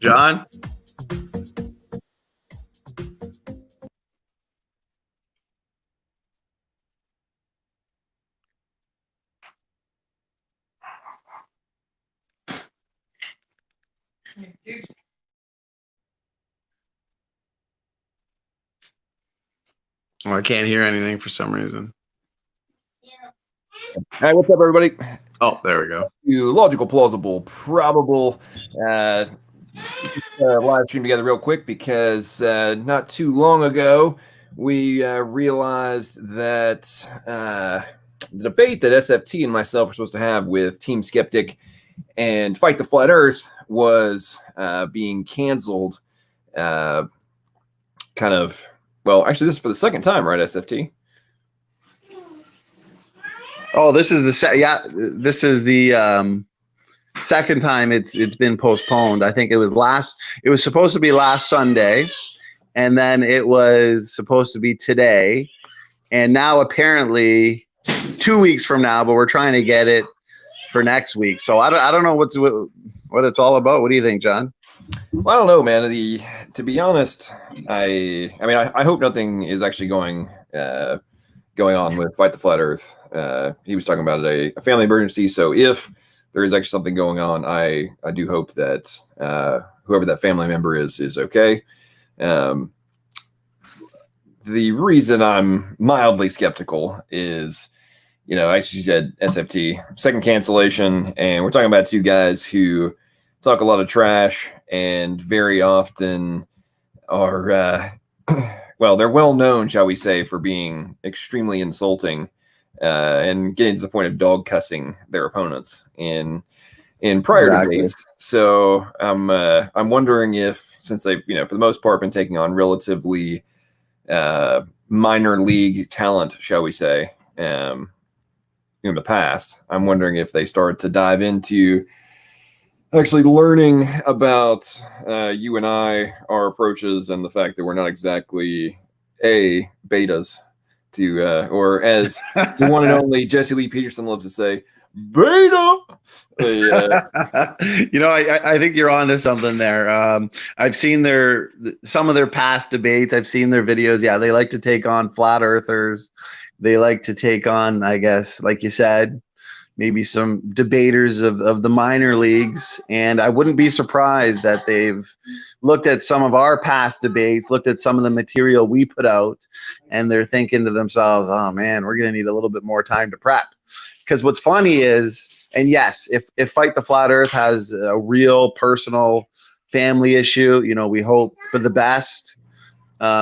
John? Oh, I can't hear anything for some reason. All right, what's up, everybody? Oh, there we go. Logical, plausible, probable. Live stream together real quick because not too long ago we realized that the debate that SFT and myself were supposed to have with Team Skeptic and Fight the Flat Earth was being canceled. Kind of. Well, actually, this is for the second time, right, SFT? Oh, this is the second time it's been postponed. I think it was supposed to be last Sunday, and then it was supposed to be today, and now apparently 2 weeks from now, but we're trying to get it for next week. So I don't know what it's all about. What do you think, John? Well, I don't know, man. To be honest, I hope nothing is actually going on with Fight the Flat Earth. He was talking about a family emergency. So if there is actually something going on, I do hope that whoever that family member is okay. The reason I'm mildly skeptical is, actually said SFT, second cancellation, and we're talking about two guys who talk a lot of trash and very often are, well, they're well known, shall we say, for being extremely insulting and getting to the point of dog cussing their opponents in prior debates. So I'm wondering if, since they've, for the most part, been taking on relatively minor league talent, shall we say, in the past, I'm wondering if they started to dive into actually learning about you and I, our approaches, and the fact that we're not exactly betas to, or as the one and only Jesse Lee Peterson loves to say, beta. I think you're onto something there. I've seen some of their past debates. I've seen their videos. Yeah, they like to take on flat earthers. They like to take on, I guess, like you said, maybe some debaters of the minor leagues. And I wouldn't be surprised that they've looked at some of our past debates, looked at some of the material we put out, and they're thinking to themselves, oh man, we're going to need a little bit more time to prep. Because what's funny is, and yes, if Fight the Flat Earth has a real personal family issue, we hope for the best.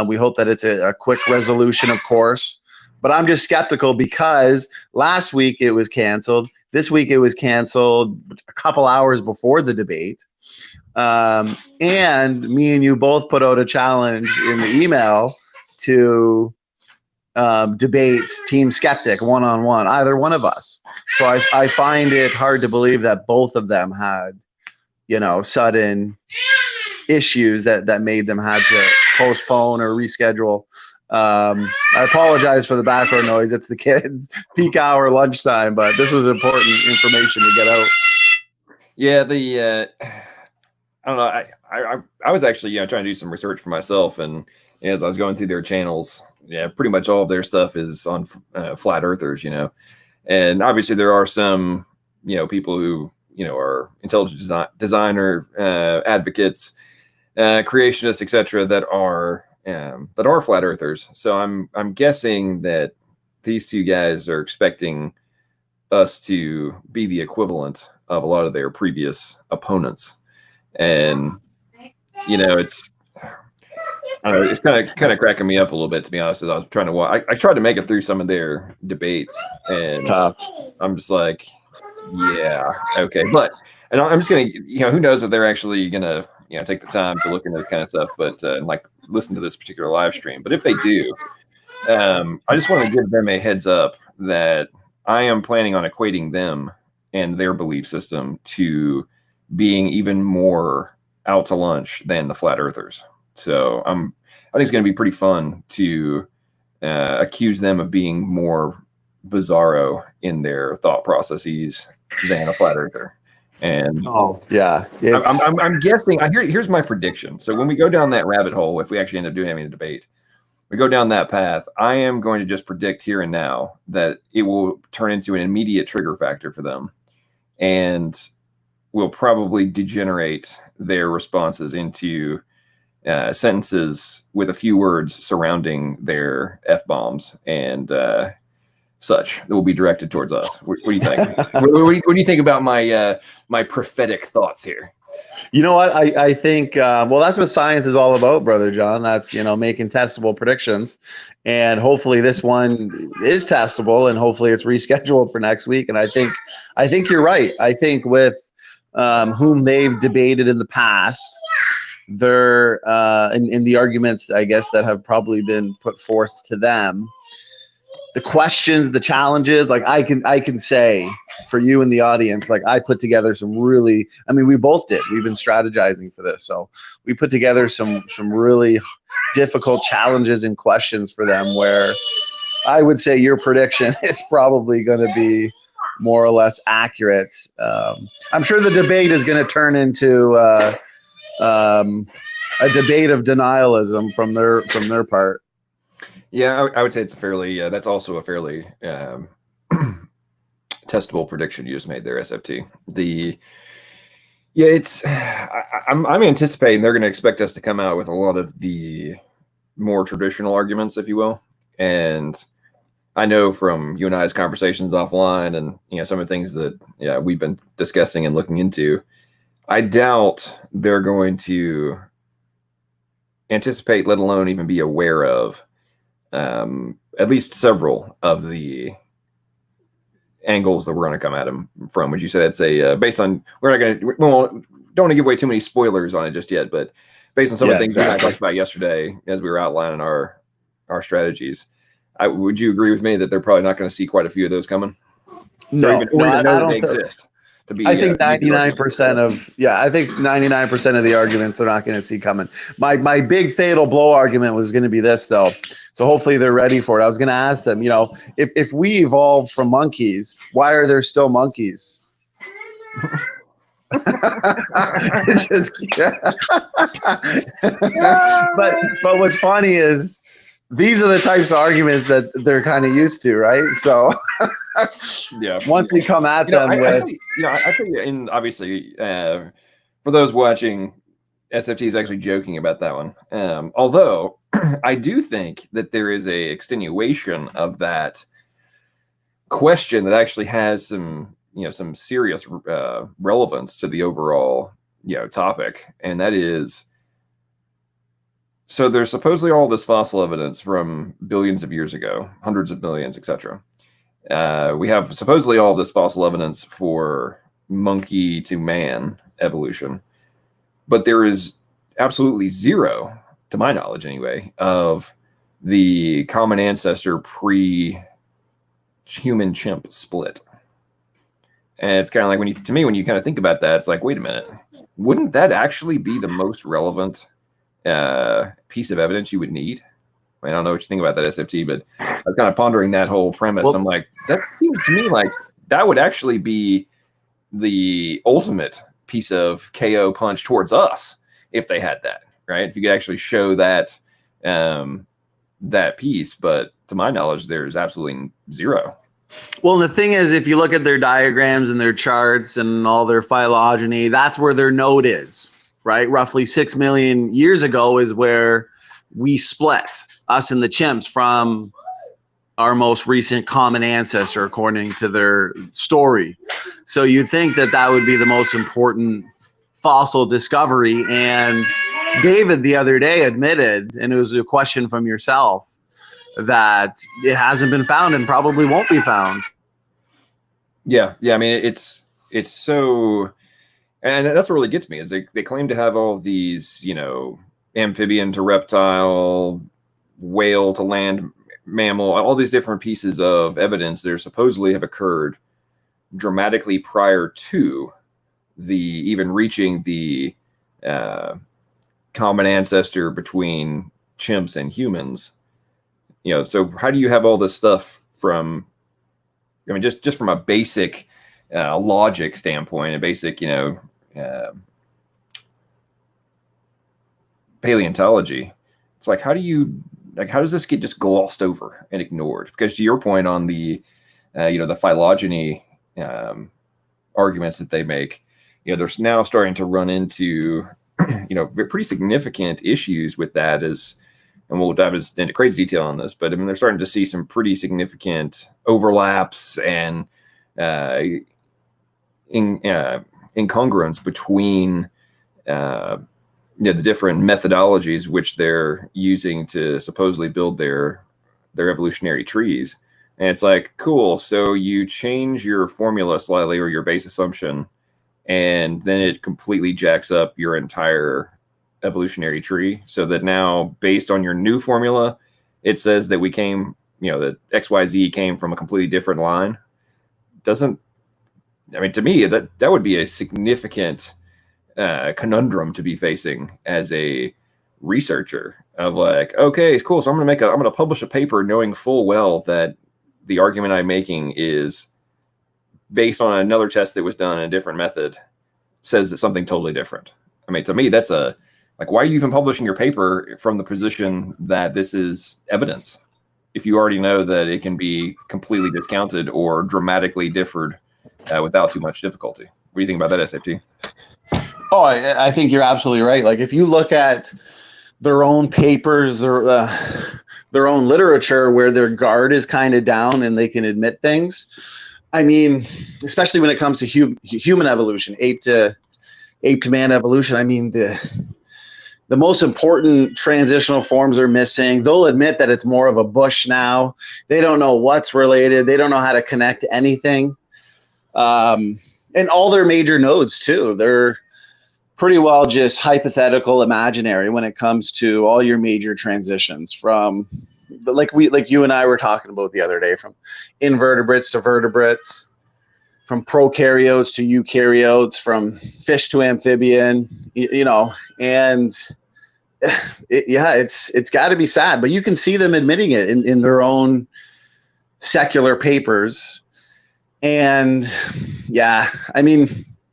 We hope that it's a quick resolution, of course. But I'm just skeptical because last week it was canceled. This week it was canceled a couple hours before the debate. And me and you both put out a challenge in the email to debate Team Skeptic one-on-one, either one of us. So I find it hard to believe that both of them had, sudden issues that made them have to postpone or reschedule I apologize for the background noise. It's the kids' peak hour lunchtime, but this was important information to get out. Yeah, I don't know. I was actually trying to do some research for myself, and as I was going through their channels, pretty much all of their stuff is on flat earthers, and obviously there are some people who are intelligent designer advocates, creationists, etc. that are flat earthers. So I'm guessing that these two guys are expecting us to be the equivalent of a lot of their previous opponents. And it's I don't know, it's kind of cracking me up a little bit, to be honest. As I was trying to watch, I tried to make it through some of their debates, and It's tough. I'm just like, yeah, okay, but I'm just gonna, who knows if they're actually gonna, take the time to look into this kind of stuff, but like listen to this particular live stream. But if they do, I just want to give them a heads up that I am planning on equating them and their belief system to being even more out to lunch than the flat earthers. So I think it's going to be pretty fun to accuse them of being more bizarro in their thought processes than a flat earther. And yeah, I'm guessing. Here's my prediction. So when we go down that rabbit hole, if we actually end up having a debate, we go down that path, I am going to just predict here and now that it will turn into an immediate trigger factor for them, and will probably degenerate their responses into sentences with a few words surrounding their F-bombs and such that will be directed towards us. What do you think? what do you think about my prophetic thoughts here? You know what? I think, well, that's what science is all about, Brother John. That's, making testable predictions. And hopefully this one is testable, and hopefully it's rescheduled for next week. And I think you're right. I think with whom they've debated in the past, they're in the arguments, I guess, that have probably been put forth to them, the questions, the challenges, like I can say for you in the audience, like I put together some really, I mean, we both did. We've been strategizing for this. So we put together some really difficult challenges and questions for them, where I would say your prediction is probably going to be more or less accurate. I'm sure the debate is going to turn into a debate of denialism from their part. Yeah, I would say it's a fairly, that's also a fairly testable prediction you just made there, SFT. I'm anticipating they're going to expect us to come out with a lot of the more traditional arguments, if you will. And I know from you and I's conversations offline and, some of the things that we've been discussing and looking into, I doubt they're going to anticipate, let alone even be aware of, at least several of the angles that we're going to come at him from. Would you say that's a based on, don't want to give away too many spoilers on it just yet, but based on some of the things that I talked about yesterday as we were outlining our strategies, would you agree with me that they're probably not going to see quite a few of those coming? No, I don't know they exist. I think 99% of the arguments they're not going to see coming. My big fatal blow argument was going to be this, though. So hopefully they're ready for it. I was going to ask them, if we evolved from monkeys, why are there still monkeys? Just, but what's funny is these are the types of arguments that they're kind of used to, right? So once we come at them I tell you, and obviously for those watching, SFT is actually joking about that one. Although I do think that there is a extenuation of that question that actually has some serious relevance to the overall topic, and that is, so there's supposedly all this fossil evidence from billions of years ago, hundreds of millions, etc. We have supposedly all this fossil evidence for monkey to man evolution, but there is absolutely zero, to my knowledge anyway, of the common ancestor pre-human chimp split. And it's kind of like when you kind of think about that, it's like, wait a minute, wouldn't that actually be the most relevant piece of evidence you would need? I don't know what you think about that, SFT, but I was kind of pondering that whole premise. Well, I'm like, that seems to me like that would actually be the ultimate piece of KO punch towards us if they had that, right? If you could actually show that that piece, but to my knowledge, there's absolutely zero. Well, the thing is, if you look at their diagrams and their charts and all their phylogeny, that's where their node is, right? Roughly 6 million years ago is where we split, us and the chimps, from our most recent common ancestor, according to their story. So you'd think that that would be the most important fossil discovery. And David the other day admitted, and it was a question from yourself, that it hasn't been found and probably won't be found. Yeah. I mean, it's so, and that's what really gets me is they claim to have all of these, amphibian to reptile, whale to land mammal, all these different pieces of evidence that are supposedly have occurred dramatically prior to the even reaching the common ancestor between chimps and humans. So how do you have all this stuff from, just from a basic logic standpoint, a basic, paleontology? It's like, how does this get just glossed over and ignored? Because to your point on the, the phylogeny arguments that they make, they're now starting to run into, pretty significant issues with that and we'll dive into crazy detail on this, but I mean, they're starting to see some pretty significant overlaps and incongruence between the different methodologies which they're using to supposedly build their evolutionary trees. And it's like, cool, so you change your formula slightly or your base assumption, and then it completely jacks up your entire evolutionary tree, so that now, based on your new formula, it says that we came, that XYZ came from a completely different line. To me, that would be a significant conundrum to be facing as a researcher of like, okay, cool, so I'm going to publish a paper knowing full well that the argument I'm making is based on another test that was done in a different method, says that something totally different. To me, that's why are you even publishing your paper from the position that this is evidence if you already know that it can be completely discounted or dramatically differed without too much difficulty? What do you think about that, SFT? Oh, I think you're absolutely right. Like, if you look at their own papers, their own literature where their guard is kind of down and they can admit things. Especially when it comes to human evolution, ape to man evolution. The most important transitional forms are missing. They'll admit that it's more of a bush now. They don't know what's related. They don't know how to connect anything. And all their major nodes too. They're pretty well just hypothetical, imaginary when it comes to all your major transitions from, like you and I were talking about the other day, from invertebrates to vertebrates, from prokaryotes to eukaryotes, from fish to amphibian, and it's got to be sad, but you can see them admitting it in their own secular papers. And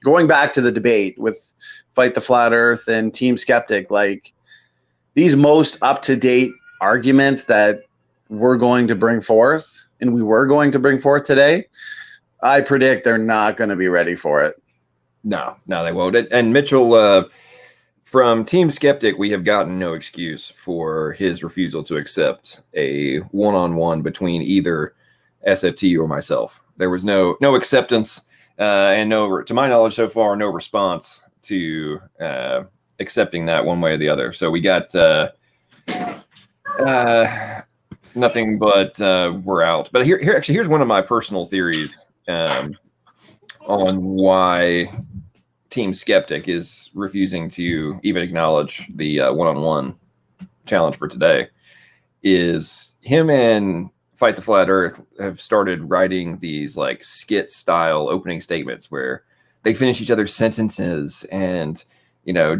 going back to the debate with Fight the Flat Earth and Team Skeptic, like, these most up-to-date arguments that we're going to bring forth today, I predict they're not going to be ready for it. No, they won't. And Mitchell, from Team Skeptic, we have gotten no excuse for his refusal to accept a one-on-one between either SFT or myself. There was no acceptance, and no, to my knowledge so far, no response to accepting that one way or the other. So we got nothing but we're out. But here's one of my personal theories on why Team Skeptic is refusing to even acknowledge the one-on-one challenge for today. Is him and Fight the Flat Earth have started writing these like skit style opening statements where they finish each other's sentences and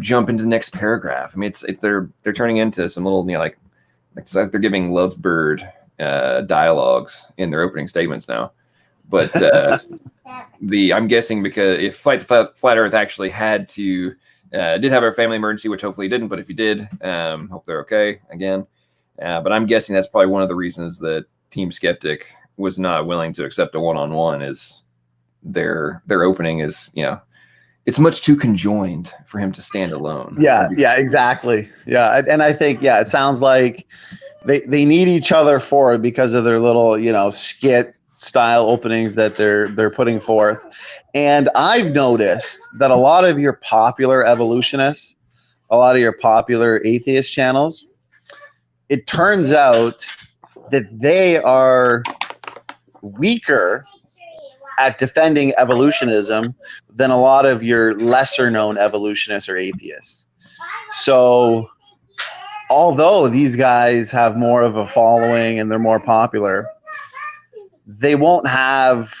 jump into the next paragraph. It's they're turning into some little like It's like they're giving Lovebird dialogues in their opening statements now. But I'm guessing because if Flight Flat Earth actually had to did have a family emergency, which hopefully he didn't, but if he did, hope they're okay again. But I'm guessing that's probably one of the reasons that Team Skeptic was not willing to accept a one-on-one is their opening is, it's much too conjoined for him to stand alone. Yeah, exactly. Yeah, and I think, it sounds like they need each other for it because of their little, skit style openings that they're putting forth. And I've noticed that a lot of your popular evolutionists, a lot of your popular atheist channels, it turns out that they are weaker at defending evolutionism than a lot of your lesser known evolutionists or atheists. So although these guys have more of a following and they're more popular, they won't have,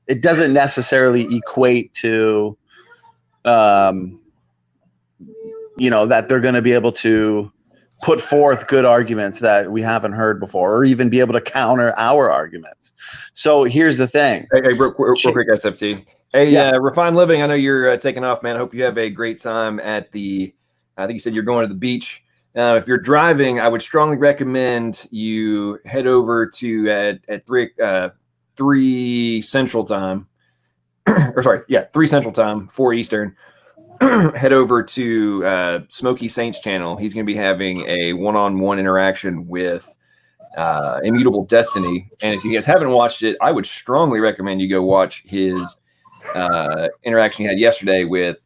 it doesn't necessarily equate to, that they're going to be able to put forth good arguments that we haven't heard before, or even be able to counter our arguments. So here's the thing. Hey, real quick, SFT. Hey, Refined Living, I know you're taking off, man. I hope you have a great time at I think you said you're going to the beach. If you're driving, I would strongly recommend you head over to at 3 Central Time, or sorry, 3 Central Time, 4 Eastern. Head over to Smokey Saint's channel. He's going to be having a one-on-one interaction with Immutable Destiny. And if you guys haven't watched it, I would strongly recommend you go watch his interaction he had yesterday with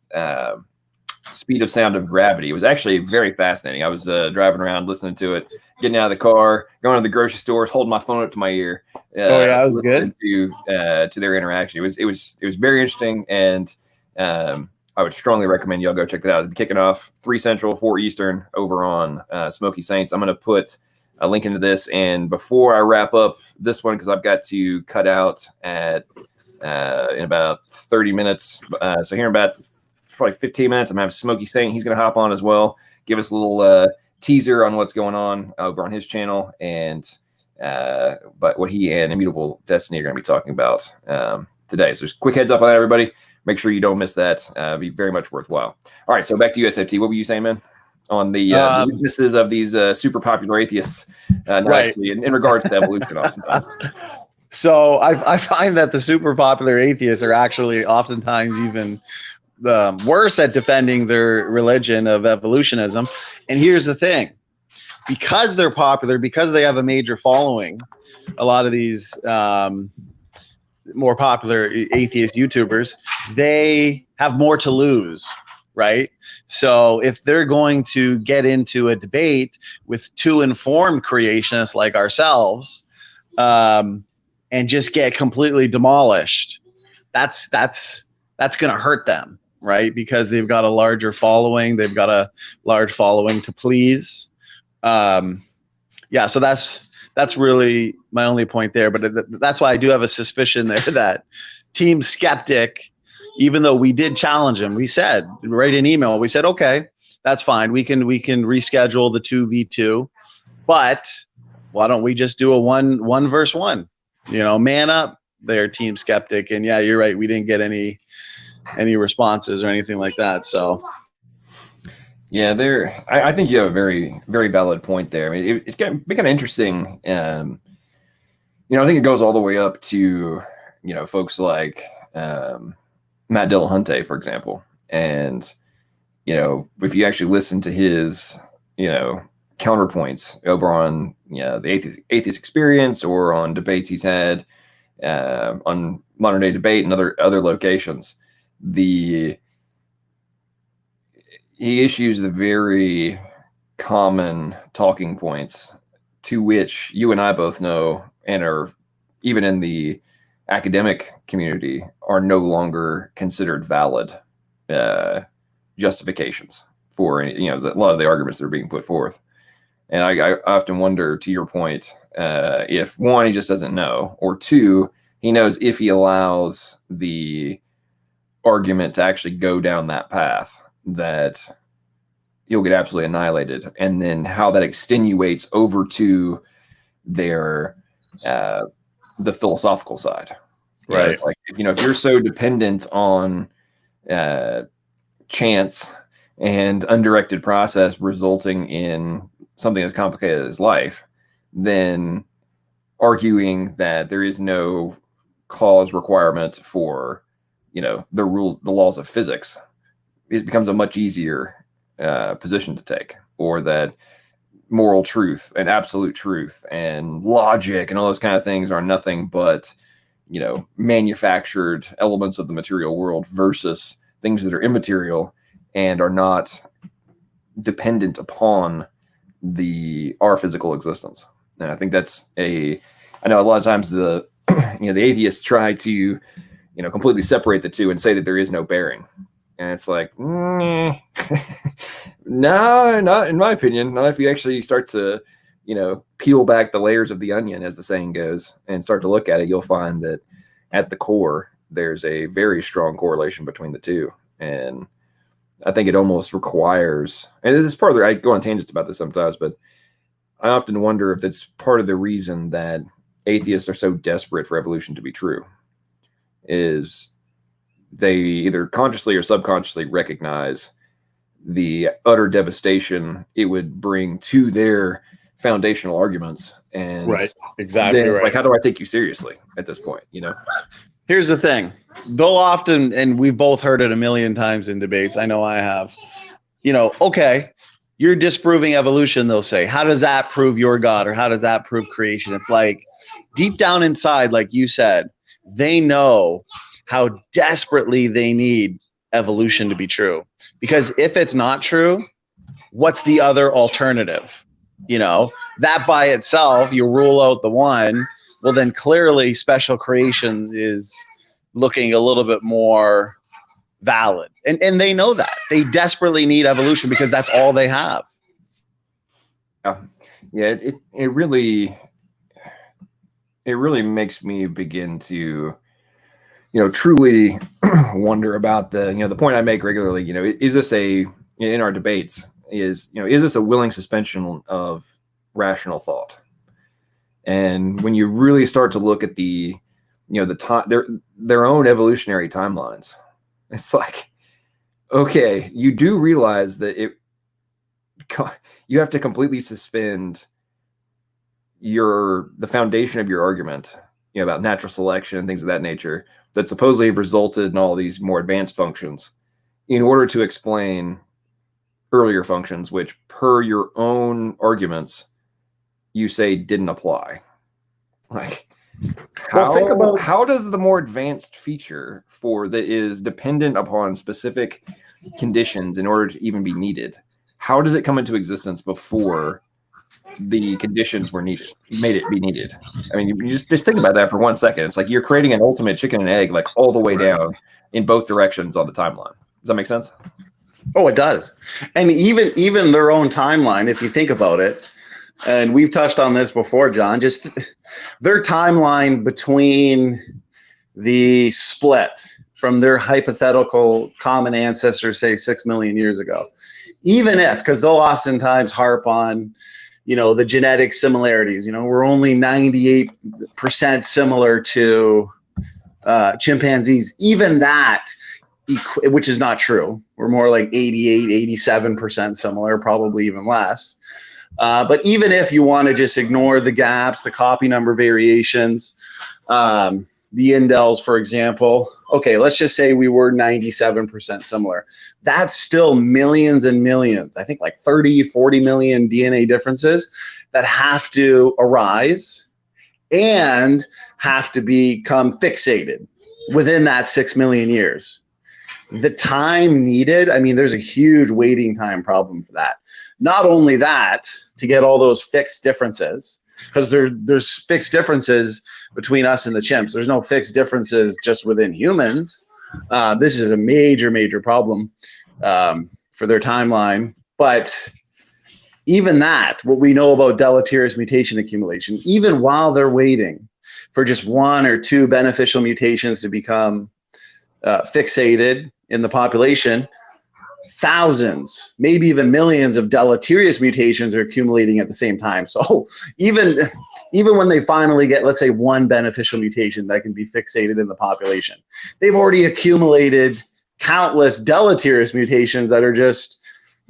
Speed of Sound of Gravity. It was actually very fascinating. I was driving around listening to it, getting out of the car, going to the grocery stores, holding my phone up to my ear. It was good. To their interaction. It was very interesting, and I would strongly recommend y'all go check that out. It'll be kicking off 3 Central, 4 Eastern over on Smokey Saints. I'm going to put a link into this. And before I wrap up this one, because I've got to cut out in about 30 minutes. So here in about probably 15 minutes, I'm going to have Smokey Saint. He's going to hop on as well, give us a little teaser on what's going on over on his channel. And but what he and Immutable Destiny are going to be talking about today. So just quick heads up on that, everybody. Make sure you don't miss that. Be very much worthwhile. All right, so back to you, SFT. What were you saying, man? On the weaknesses of these super popular atheists, right? Actually, in regards to evolution, oftentimes. So I find that the super popular atheists are actually oftentimes even worse at defending their religion of evolutionism. And here's the thing: because they're popular, because they have a major following, a lot of these more popular atheist YouTubers, they have more to lose, right? So if they're going to get into a debate with 2 informed creationists like ourselves, and just get completely demolished, that's going to hurt them, right? Because they've got a larger following, they've got a large following to please. So that's really my only point there. But that's why I do have a suspicion there that Team Skeptic, even though we did challenge him, we said, write an email. We said, okay, that's fine. We can reschedule the 2v2, but why don't we just do a one versus one? Man up there, Team Skeptic. And yeah, you're right. We didn't get any responses or anything like that. So. Yeah, I think you have a very, very valid point there. I mean, it's kind of interesting. I think it goes all the way up to, folks like Matt Dillahunty, for example. And, if you actually listen to his, counterpoints over on, the atheist experience or on debates he's had on Modern Day Debate and other locations, he issues the very common talking points to which you and I both know and are even in the academic community are no longer considered valid justifications for a lot of the arguments that are being put forth. And I often wonder, to your point, if 1, he just doesn't know, or 2, he knows if he allows the argument to actually go down that path, that you'll get absolutely annihilated. And then how that extenuates over to their the philosophical side. Right. It's like, if you're so dependent on chance and undirected process resulting in something as complicated as life, then arguing that there is no cause requirement for the laws of physics, it becomes a much easier position to take, or that moral truth and absolute truth and logic and all those kind of things are nothing but manufactured elements of the material world versus things that are immaterial and are not dependent upon our physical existence. And I think I know a lot of times the atheists try to completely separate the two and say that there is no bearing. And it's like, no, not in my opinion. Not if you actually start to, peel back the layers of the onion, as the saying goes, and start to look at it, you'll find that at the core, there's a very strong correlation between the two. And I think it almost requires, and this is part of I go on tangents about this sometimes, but I often wonder if it's part of the reason that atheists are so desperate for evolution to be true, is they either consciously or subconsciously recognize the utter devastation it would bring to their foundational arguments. And right, exactly then it's right. like, how do I take you seriously at this point? Here's the thing. They'll often, and we've both heard it a million times in debates, I know I have, okay, you're disproving evolution, they'll say. How does that prove your God, or how does that prove creation? It's like, deep down inside, like you said, they know how desperately they need evolution to be true. Because if it's not true, what's the other alternative? That by itself, you rule out the one, well, then clearly special creation is looking a little bit more valid. And they know that. They desperately need evolution because that's all they have. Yeah, it really makes me begin to truly wonder about the point I make regularly. Is this in our debates, is this a willing suspension of rational thought? And when you really start to look at the their own evolutionary timelines, it's like, okay, you do realize that you have to completely suspend the foundation of your argument, about natural selection and things of that nature that supposedly have resulted in all these more advanced functions, in order to explain earlier functions, which per your own arguments, you say didn't apply. Like, how does the more advanced feature that is dependent upon specific conditions in order to even be needed, how does it come into existence before the conditions made it be needed? I mean, you just think about that for 1 second. It's like you're creating an ultimate chicken and egg, like all the way down in both directions on the timeline. Does that make sense? Oh, it does. And even their own timeline, if you think about it, and we've touched on this before, John, just their timeline between the split from their hypothetical common ancestor, say 6 million years ago, even if, because they'll oftentimes harp on, the genetic similarities, we're only 98% similar to chimpanzees, even that, which is not true. We're more like 88, 87% similar, probably even less. But even if you want to just ignore the gaps, the copy number variations, the indels, for example, okay, let's just say we were 97% similar. That's still millions and millions, I think like 30, 40 million DNA differences that have to arise and have to become fixated within that 6 million years. The time needed, I mean, there's a huge waiting time problem for that. Not only that, to get all those fixed differences, because there's fixed differences between us and the chimps. There's no fixed differences just within humans. This is a major, major problem for their timeline. But even that, what we know about deleterious mutation accumulation, even while they're waiting for just 1 or 2 beneficial mutations to become fixated in the population, thousands, maybe even millions of deleterious mutations are accumulating at the same time. So even when they finally get, let's say, one beneficial mutation that can be fixated in the population, they've already accumulated countless deleterious mutations that are just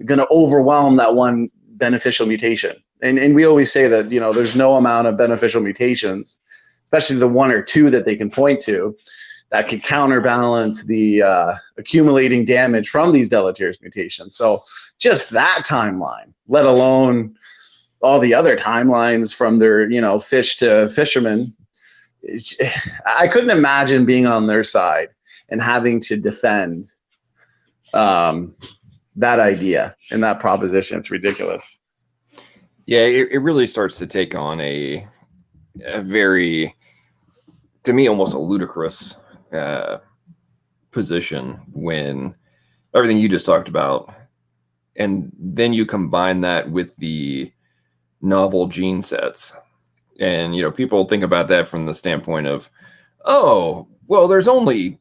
going to overwhelm that one beneficial mutation. And we always say that, you know, there's no amount of beneficial mutations, especially the one or two that they can point to, that can counterbalance the accumulating damage from these deleterious mutations. So just that timeline, let alone all the other timelines from their, you know, fish to fisherman, I couldn't imagine being on their side and having to defend that idea and that proposition. It's ridiculous. Yeah, it really starts to take on a very, to me, almost a ludicrous position when everything you just talked about, and then you combine that with the novel gene sets. And, you know, people think about that from the standpoint of, oh, well, there's only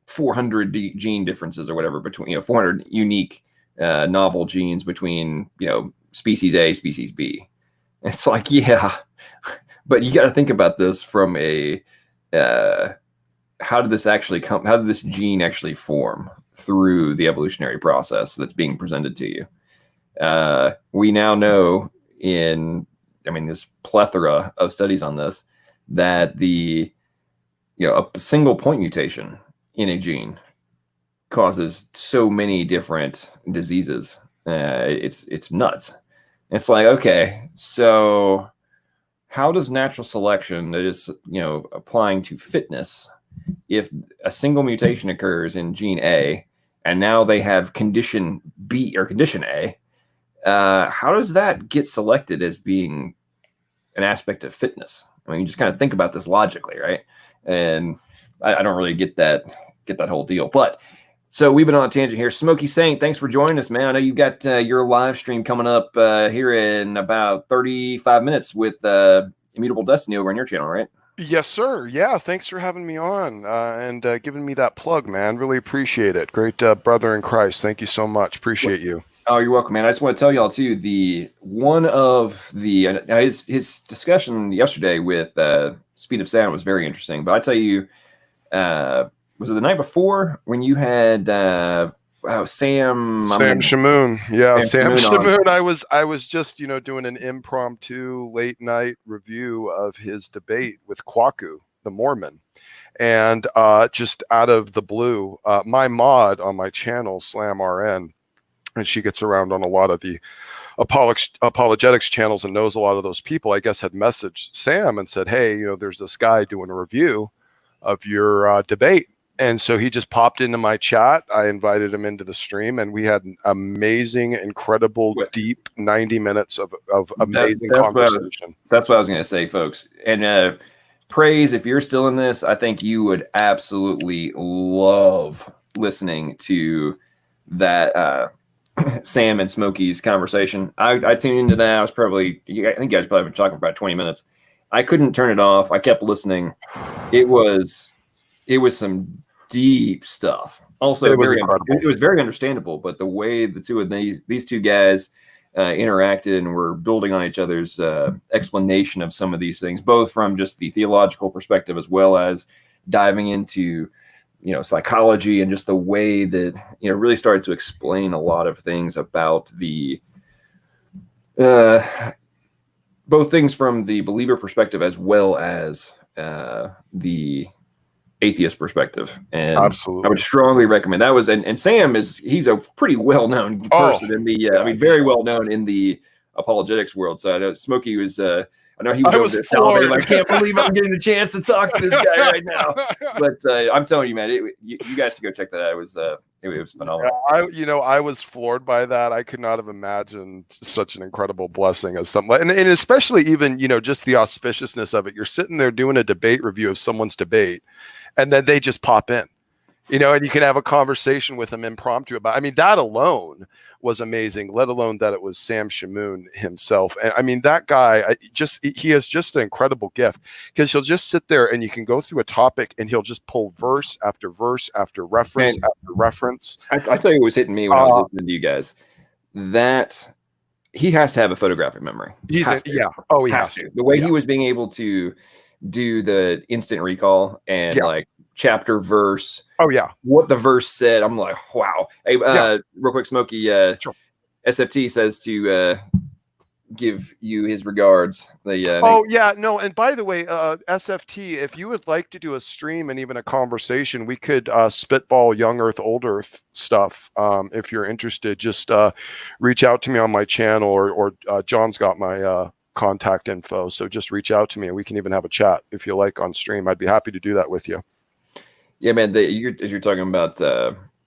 400 gene differences or whatever between, you know, 400 unique novel genes between, you know, species A, species B. It's like, yeah, but you got to think about this from a, how did this actually come? How did this gene actually form through the evolutionary process that's being presented to you? We now know this plethora of studies on this, that a single point mutation in a gene causes so many different diseases. It's nuts. It's like, okay, so how does natural selection, that is, you know, applying to fitness, if a single mutation occurs in gene A and now they have condition B or condition A, how does that get selected as being an aspect of fitness? I mean, you just kind of think about this logically, right? And I don't really get that whole deal. But so we've been on a tangent here. Smokey Saint, thanks for joining us, man. I know you've got your live stream coming up here in about 35 minutes with Immutable Destiny over on your channel, right? Yes, sir. Yeah, thanks for having me on and giving me that plug, man. Really appreciate it. Great brother in Christ. Thank you so much. Appreciate you. Oh, you're welcome, man. I just want to tell y'all too, his discussion yesterday with Speed of Sound was very interesting. But I tell you, was it the night before when you had Sam Shamoon? Yeah, Sam Shamoon. I was just, you know, doing an impromptu late night review of his debate with Kwaku, the Mormon. And just out of the blue, my mod on my channel, Slam RN, and she gets around on a lot of the apologetics channels and knows a lot of those people, I guess, had messaged Sam and said, hey, you know, there's this guy doing a review of your debate. And so he just popped into my chat. I invited him into the stream, and we had an amazing, incredible, deep 90 minutes of amazing conversation. That's what I was going to say, folks. And praise, if you're still in this, I think you would absolutely love listening to that Sam and Smokey's conversation. I tuned into that. I think you guys probably been talking for about 20 minutes. I couldn't turn it off. I kept listening. It was some deep stuff. Also, it was very understandable, but the way the two of these two guys interacted and were building on each other's explanation of some of these things, both from just the theological perspective as well as diving into, you know, psychology and just the way that, you know, really started to explain a lot of things about the both things from the believer perspective as well as the atheist perspective. And absolutely, I would strongly recommend that. And Sam he's a pretty well-known person in the very well known in the apologetics world. So I know Smokey was I know he was over there, I can't believe I'm getting the chance to talk to this guy right now. But I'm telling you, man, you guys should go check that out. It was phenomenal. I was floored by that. I could not have imagined such an incredible blessing as something, and especially even, you know, just the auspiciousness of it. You're sitting there doing a debate review of someone's debate, and then they just pop in. You know, and you can have a conversation with him impromptu about. I mean, that alone was amazing. Let alone that it was Sam Shamoon himself. And I mean, that guy he has just an incredible gift, because he'll just sit there and you can go through a topic and he'll just pull verse after verse after reference after reference. I tell you what was hitting me when I was listening to you guys. That he has to have a photographic memory. He has to. The way he was being able to do the instant recall and like chapter verse. Oh yeah. What the verse said. I'm like, wow. Hey, real quick, Smokey, sure. SFT says to give you his regards. And by the way, SFT, if you would like to do a stream and even a conversation, we could spitball young earth, old earth stuff. If you're interested, just reach out to me on my channel, or John's got my contact info, so just reach out to me and we can even have a chat if you like on stream. I'd be happy to do that with you. Yeah, man, as you're talking about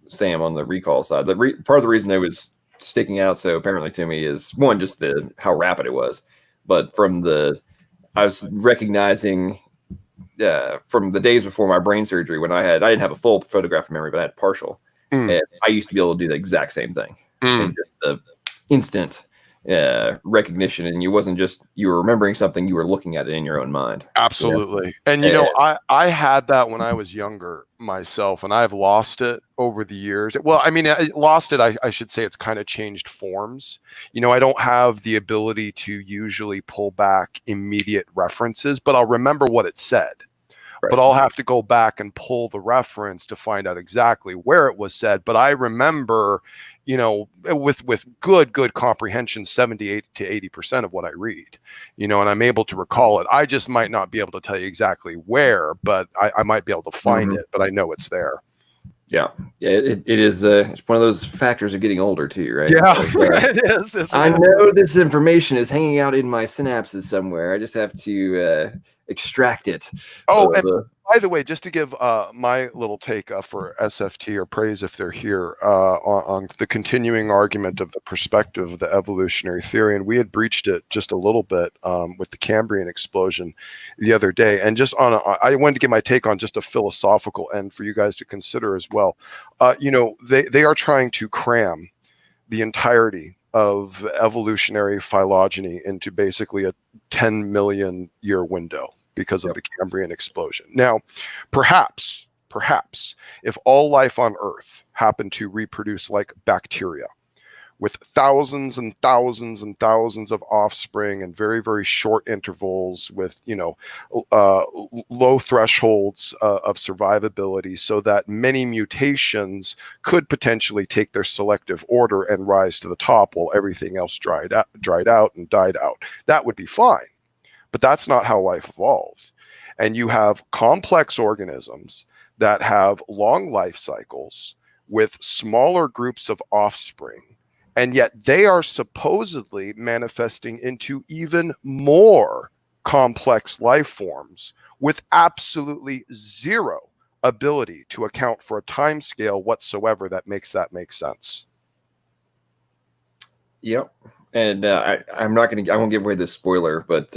Sam on the recall side, part of the reason it was sticking out so apparently to me is, one, just how rapid it was, but I was recognizing from the days before my brain surgery, when I didn't have a full photographic memory, but I had partial, and I used to be able to do the exact same thing, and just the instant recognition, and you were remembering something, you were looking at it in your own mind. Absolutely. And you know, I had that when I was younger myself, and I've lost it over the years. Well, I mean, I lost it. I should say it's kind of changed forms. You know, I don't have the ability to usually pull back immediate references, but I'll remember what it said. Right. But I'll have to go back and pull the reference to find out exactly where it was said. But I remember, you know, with good comprehension, 78 to 80% of what I read, you know, and I'm able to recall it. I just might not be able to tell you exactly where, but I might be able to find it, but I know it's there. Yeah. It is it's one of those factors of getting older too, right? Yeah, it is. I know this information is hanging out in my synapses somewhere. I just have to extract it. Oh, and by the way, just to give my little take for SFT, or praise if they're here, on the continuing argument of the perspective of the evolutionary theory, and we had breached it just a little bit with the Cambrian explosion the other day, and just I wanted to give my take on just a philosophical end for you guys to consider as well. You know, they are trying to cram the entirety of evolutionary phylogeny into basically a 10 million year window because of the Cambrian explosion. Now, perhaps, if all life on Earth happened to reproduce like bacteria, with thousands and thousands and thousands of offspring and very, very short intervals, with, you know, low thresholds of survivability, so that many mutations could potentially take their selective order and rise to the top while everything else dried out and died out. That would be fine. But that's not how life evolves. And you have complex organisms that have long life cycles with smaller groups of offspring, and yet they are supposedly manifesting into even more complex life forms with absolutely zero ability to account for a time scale whatsoever that makes that make sense. Yep. And I won't give away this spoiler, but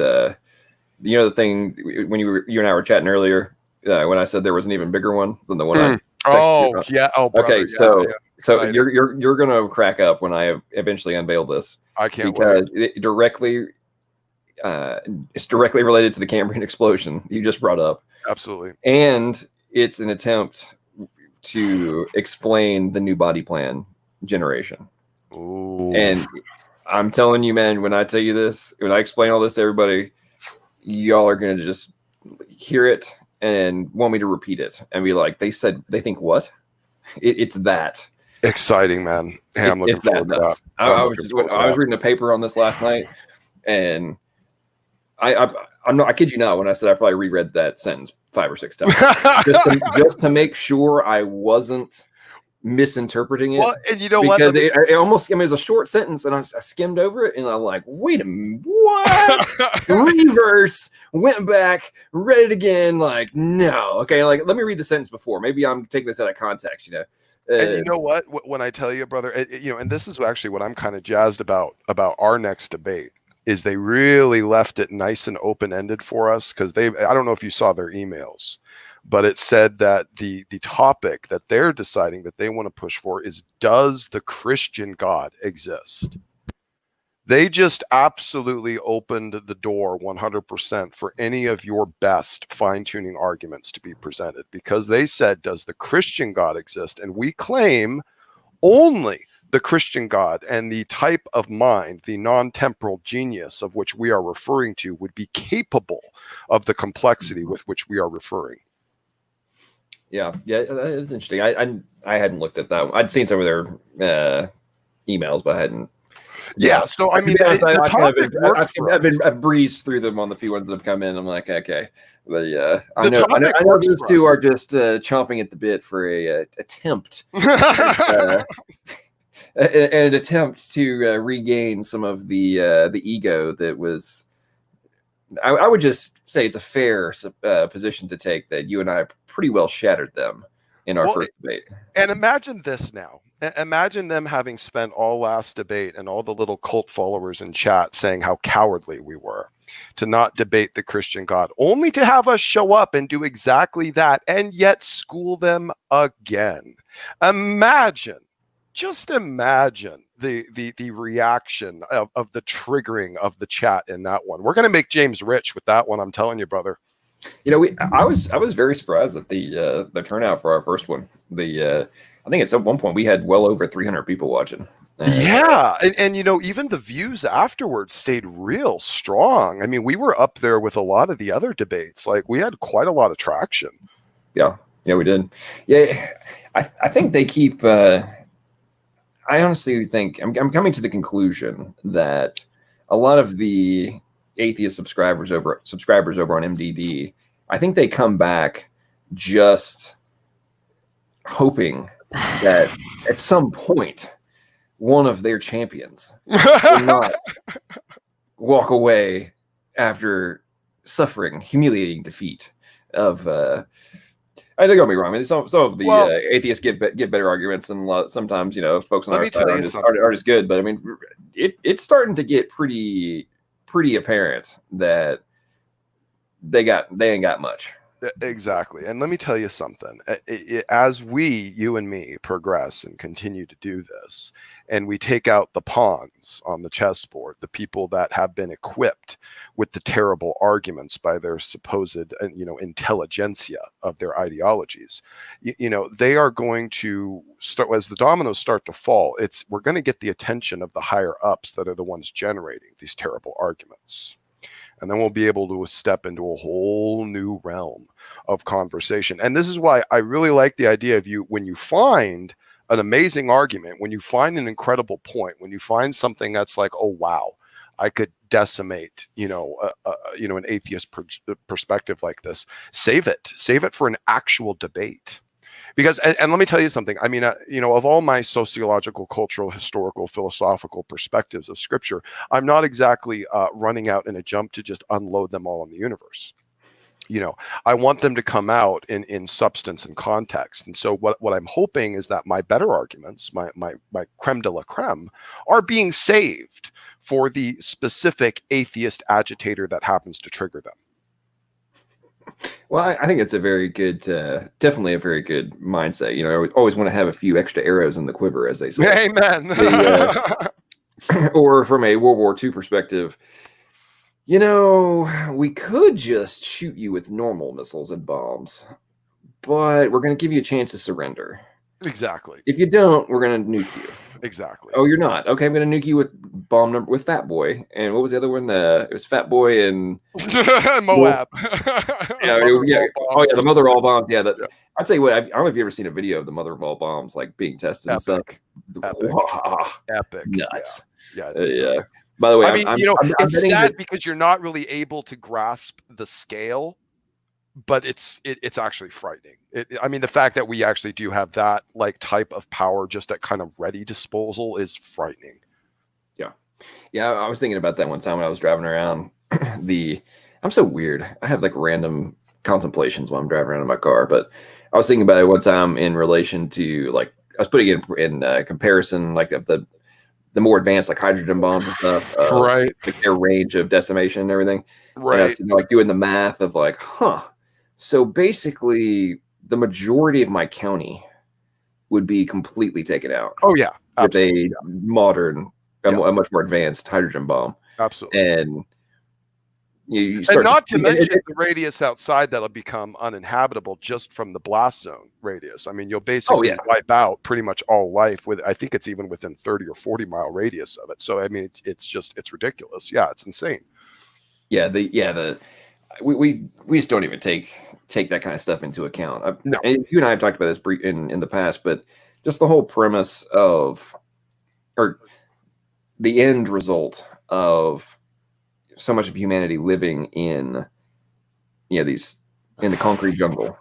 you know, the thing when you and I were chatting earlier, when I said there was an even bigger one than the one I texted you about. Yeah. Oh, brother. Okay. So you're gonna crack up when I eventually unveil this. I can't because wait. It's directly related to the Cambrian explosion you just brought up. Absolutely. And it's an attempt to explain the new body plan generation. Ooh. And I'm telling you, man, when I tell you this, when I explain all this to everybody, y'all are going to just hear it and want me to repeat it and be like, they think what? It's that exciting, man. Hey, I'm looking forward to that. I was reading a paper on this last night, and I kid you not when I said I probably reread that sentence 5 or 6 times just to make sure I wasn't misinterpreting it. Well, and you know because it almost, I mean, it was a short sentence, and I skimmed over it, and I'm like, wait a minute, what? Reverse, went back, read it again, like, no. Okay, like, let me read the sentence before. Maybe I'm taking this out of context, you know. And you know what? When I tell you, brother, you know, and this is actually what I'm kind of jazzed about our next debate, is they really left it nice and open-ended for us, because I don't know if you saw their emails, but it said that the topic that they're deciding that they want to push for is, does the Christian God exist? They just absolutely opened the door 100% for any of your best fine-tuning arguments to be presented, because they said, does the Christian God exist? And we claim only the Christian God and the type of mind, the non-temporal genius of which we are referring to, would be capable of the complexity with which we are referring. Yeah, that is interesting. I hadn't looked at that one. I'd seen some of their emails, but I hadn't. Yeah, so I mean, I've breezed through them on the few ones that have come in. I'm like, okay, but I know those two are just chomping at the bit for a attempt, an attempt to regain some of the ego that was. I would just say it's a fair position to take that you and I pretty well shattered them in our first debate. And imagine this now. Imagine them having spent all last debate and all the little cult followers in chat saying how cowardly we were to not debate the Christian God, only to have us show up and do exactly that and yet school them again. Just imagine the reaction of the triggering of the chat in that one. We're going to make James rich with that one. I'm telling you, brother. You know, I was very surprised at the turnout for our first one. I think at one point we had well over 300 people watching. Yeah, and you know, even the views afterwards stayed real strong. I mean, we were up there with a lot of the other debates. Like, we had quite a lot of traction. Yeah, we did. Yeah, I think they keep. I honestly think I'm coming to the conclusion that a lot of the atheist subscribers over on MDD, I think they come back just hoping that at some point one of their champions will not walk away after suffering humiliating defeat of I don't get me wrong. I mean, some of the atheists get better arguments, and sometimes, you know, folks on our side aren't as good. But I mean, it's starting to get pretty apparent that they ain't got much. Exactly. And let me tell you something. As you and me, progress and continue to do this, and we take out the pawns on the chessboard, the people that have been equipped with the terrible arguments by their supposed, intelligentsia of their ideologies, they are going to start, as the dominoes start to fall, we're going to get the attention of the higher ups that are the ones generating these terrible arguments. And then we'll be able to step into a whole new realm of conversation. And this is why I really like the idea of when you find an amazing argument, when you find an incredible point, when you find something that's like, oh, wow, I could decimate, an atheist perspective like this, save it for an actual debate. Because, and let me tell you something, I mean, of all my sociological, cultural, historical, philosophical perspectives of scripture, I'm not exactly running out in a jump to just unload them all on the universe. I want them to come out in substance and context. And so what I'm hoping is that my better arguments, my creme de la creme, are being saved for the specific atheist agitator that happens to trigger them. Well, I think it's a very good, definitely a very good mindset. I always want to have a few extra arrows in the quiver, as they say. Amen. Or from a World War II perspective, we could just shoot you with normal missiles and bombs, but we're going to give you a chance to surrender. Exactly. If you don't, we're going to nuke you. Exactly. Oh, you're not? Okay, I'm going to nuke you with with Fat Boy. And what was the other one? It was Fat Boy and Moab. The mother of all bombs. Yeah, I'd say what I don't know if you've ever seen a video of the mother of all bombs like being tested and stuff. Epic. Nuts. Yeah. By the way, I mean, it's sad because you're not really able to grasp the scale, but it's actually frightening. I mean, the fact that we actually do have that type of power just at kind of ready disposal is frightening. Yeah. I was thinking about that one time when I was driving around. I'm so weird. I have random contemplations while I'm driving around in my car, but I was thinking about it one time in relation to I was putting it in comparison of the more advanced hydrogen bombs and stuff, right? Their range of decimation and everything. Right. And I was doing the math of So basically, the majority of my county would be completely taken out. Oh yeah, with absolutely. a modern, a much more advanced hydrogen bomb. Absolutely. And you And start not to mention the radius outside that'll become uninhabitable just from the blast zone radius. I mean, you'll basically wipe out pretty much all life with, I think it's even within 30 or 40-mile radius of it. So I mean, it's ridiculous. Yeah, it's insane. We just don't even take that kind of stuff into account. No. And you and I have talked about this in the past, but just the whole premise of, or the end result of so much of humanity living in, these, in the concrete jungle,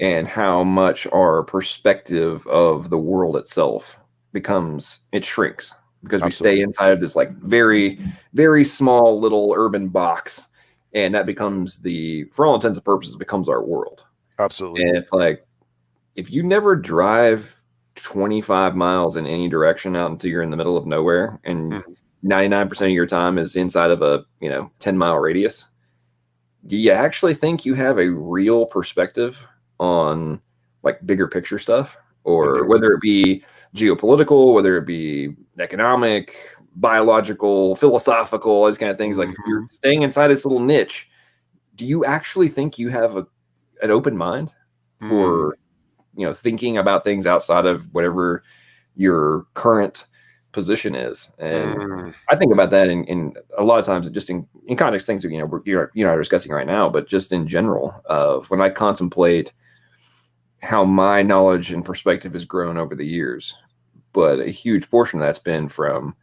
and how much our perspective of the world itself it shrinks because we stay inside of this like very, very small little urban box. And that becomes for all intents and purposes, becomes our world. Absolutely. And it's like, if you never drive 25 miles in any direction out until you're in the middle of nowhere, and 99% of your time is inside of a 10-mile radius, do you actually think you have a real perspective on like bigger picture stuff? Or whether it be geopolitical, whether it be economic, biological, philosophical, all these kind of things. Like, if you're staying inside this little niche, do you actually think you have an open mind for thinking about things outside of whatever your current position is? And I think about that in a lot of times, just in context things that you're discussing right now, but just in general, of when I contemplate how my knowledge and perspective has grown over the years. But a huge portion of that's been from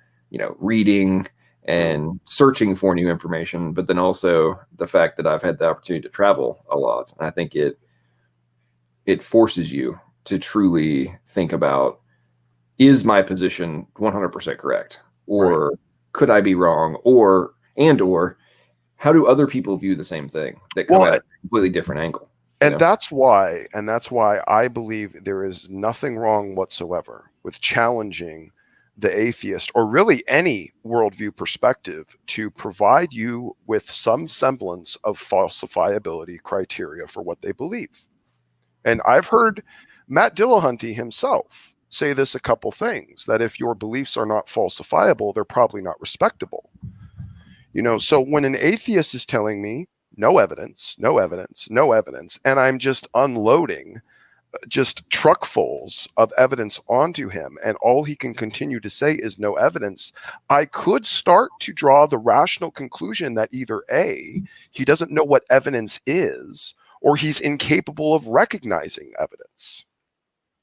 reading and searching for new information, but then also the fact that I've had the opportunity to travel a lot. And I think it forces you to truly think about, is my position 100% correct? Or could I be wrong? Or how do other people view the same thing that come at a completely different angle? And that's why I believe there is nothing wrong whatsoever with challenging the atheist, or really any worldview perspective, to provide you with some semblance of falsifiability criteria for what they believe. And I've heard Matt Dillahunty himself say this a couple things, that if your beliefs are not falsifiable, they're probably not respectable. So when an atheist is telling me no evidence, no evidence, no evidence, and I'm just unloading just truckfuls of evidence onto him, and all he can continue to say is no evidence, I could start to draw the rational conclusion that either A, he doesn't know what evidence is, or he's incapable of recognizing evidence.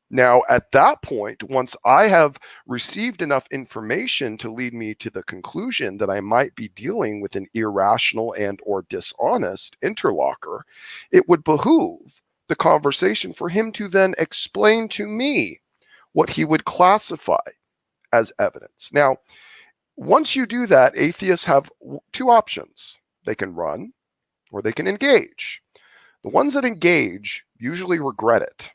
Now, at that point, once I have received enough information to lead me to the conclusion that I might be dealing with an irrational and or dishonest interlocutor, it would behoove the conversation for him to then explain to me what he would classify as evidence. Now, once you do that, atheists have two options. They can run or they can engage. The ones that engage usually regret it.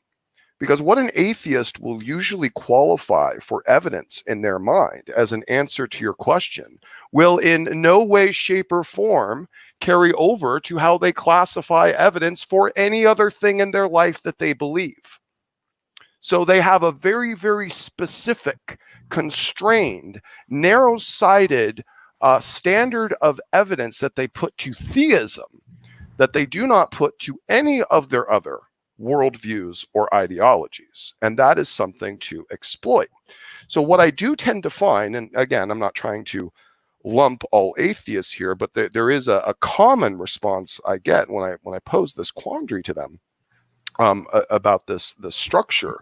Because what an atheist will usually qualify for evidence in their mind as an answer to your question will in no way, shape, or form carry over to how they classify evidence for any other thing in their life that they believe. So they have a very, very specific, constrained, narrow-sighted standard of evidence that they put to theism that they do not put to any of their other worldviews or ideologies. And that is something to exploit. So what I do tend to find, and again, I'm not trying to lump all atheists here, but there is a common response I get when I pose this quandary to them about the structure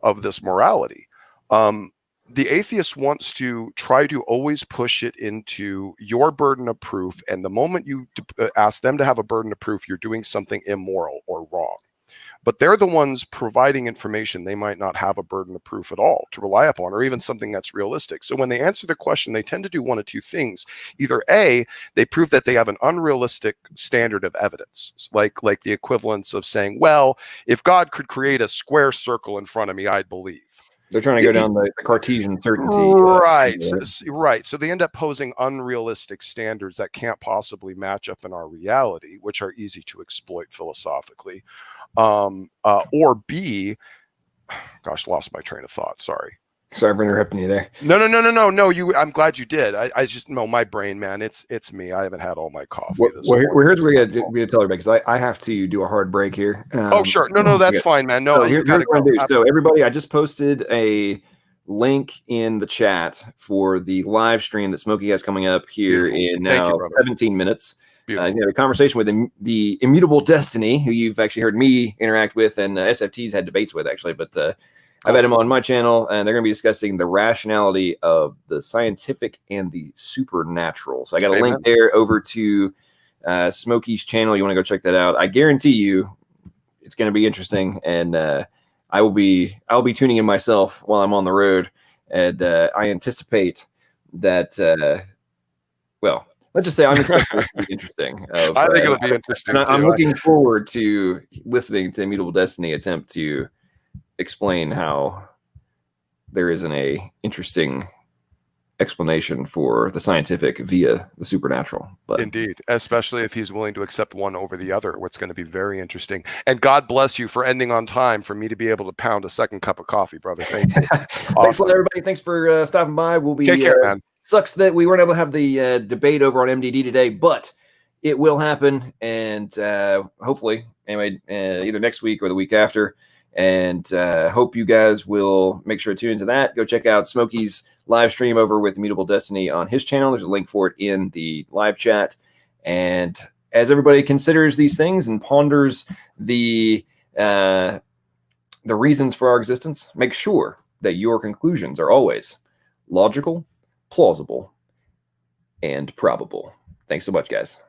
of this morality. The atheist wants to try to always push it into your burden of proof. And the moment you ask them to have a burden of proof, you're doing something immoral or wrong. But they're the ones providing information they might not have a burden of proof at all to rely upon, or even something that's realistic. So when they answer the question, they tend to do one of two things. Either A, they prove that they have an unrealistic standard of evidence, like the equivalence of saying, well, if God could create a square circle in front of me, I'd believe. They're trying to go down the Cartesian certainty. Right. Right. So they end up posing unrealistic standards that can't possibly match up in our reality, which are easy to exploit philosophically. Or B, gosh, lost my train of thought. Sorry for interrupting you there. No. I'm glad you did. I just know my brain, man. It's me. I haven't had all my coffee. Well, here's what we got to tell everybody, because I have to do a hard break here. Oh, sure. No, that's fine, man. No, here's what I'm gonna do. So everybody, I just posted a link in the chat for the live stream that Smokey has coming up here in now 17 minutes. He's going to have a conversation with the Immutable Destiny, who you've actually heard me interact with, and SFT's had debates with, actually. But I've had him on my channel, and they're going to be discussing the rationality of the scientific and the supernatural. So I got a link there over to Smokey's channel. You want to go check that out? I guarantee you it's going to be interesting, and I'll be tuning in myself while I'm on the road, and I anticipate that. Well, let's just say I'm expecting it to be interesting. I think it'll be interesting. And I'm looking forward to listening to Immutable Destiny attempt to explain how there isn't a interesting explanation for the scientific via the supernatural. But indeed, especially if he's willing to accept one over the other, what's going to be very interesting. And God bless you for ending on time for me to be able to pound a second cup of coffee, brother. Thank you. Awesome. Thanks a lot, everybody. Thanks for stopping by. We'll be take care, man. Sucks that we weren't able to have the debate over on MDD today, but it will happen, and hopefully, anyway, either next week or the week after. And hope you guys will make sure to tune into that. Go check out Smokey's live stream over with Immutable Destiny on his channel. There's a link for it in the live chat. And as everybody considers these things and ponders the reasons for our existence, make sure that your conclusions are always logical, plausible, and probable. Thanks so much, guys.